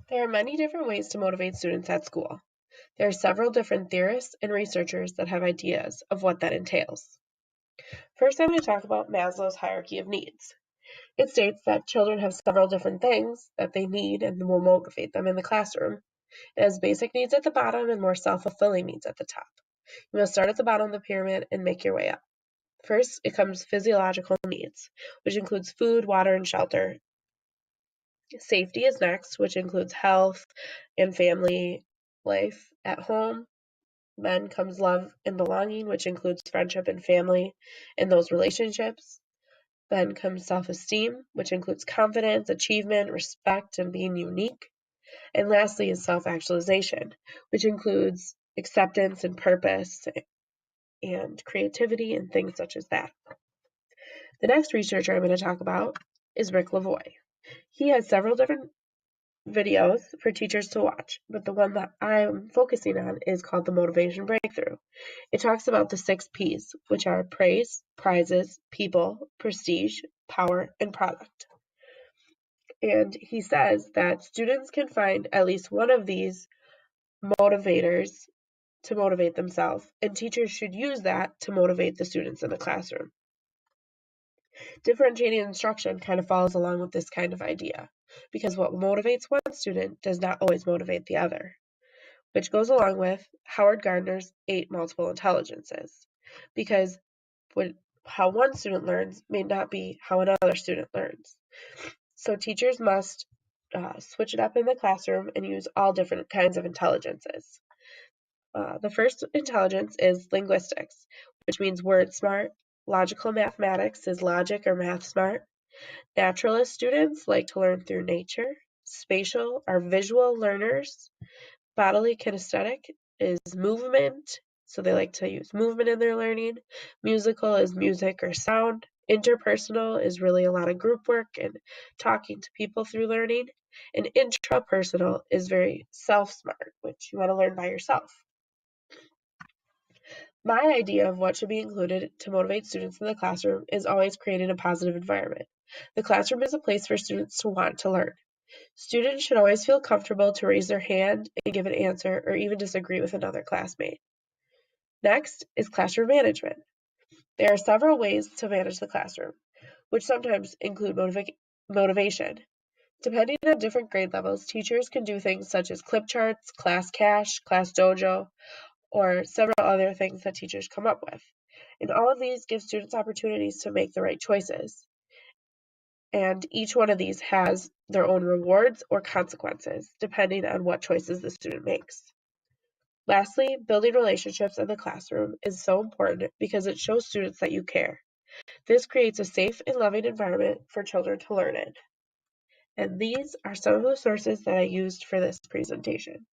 There are many different ways to motivate students at school. There are several different theorists and researchers that have ideas of what that entails. First, I'm going to talk about Maslow's hierarchy of needs. It states that children have several different things that they need and will motivate them in the classroom. It has basic needs at the bottom and more self-fulfilling needs at the top. You must start at the bottom of the pyramid and make your way up. First, it comes physiological needs, which includes food, water, and shelter. Safety is next, which includes health and family life at home. Then comes love and belonging, which includes friendship and family and those relationships. Then comes self-esteem, which includes confidence, achievement, respect, and being unique. And lastly is self-actualization, which includes acceptance and purpose and creativity and things such as that. The next researcher I'm going to talk about is Rick Lavoie. He has several different videos for teachers to watch, but the one that I'm focusing on is called the Motivation Breakthrough. It talks about the 6 P's, which are praise, prizes, people, prestige, power, and product. And he says that students can find at least one of these motivators to motivate themselves, and teachers should use that to motivate the students in the classroom. Differentiating instruction kind of follows along with this kind of idea, because what motivates one student does not always motivate the other, which goes along with Howard Gardner's 8 multiple intelligences, because how one student learns may not be how another student learns. So teachers must switch it up in the classroom and use all different kinds of intelligences. The first intelligence is linguistics, which means word smart. Logical mathematics is logic or math smart. Naturalist students like to learn through nature. Spatial are visual learners. Bodily kinesthetic is movement, so they like to use movement in their learning. Musical is music or sound. Interpersonal is really a lot of group work and talking to people through learning. And intrapersonal is very self-smart, which you want to learn by yourself. My idea of what should be included to motivate students in the classroom is always creating a positive environment. The classroom is a place for students to want to learn. Students should always feel comfortable to raise their hand and give an answer or even disagree with another classmate. Next is classroom management. There are several ways to manage the classroom, which sometimes include motivation. Depending on different grade levels, teachers can do things such as clip charts, class cash, class dojo, or several other things that teachers come up with. And all of these give students opportunities to make the right choices. And each one of these has their own rewards or consequences, depending on what choices the student makes. Lastly, building relationships in the classroom is so important because it shows students that you care. This creates a safe and loving environment for children to learn in. And these are some of the sources that I used for this presentation.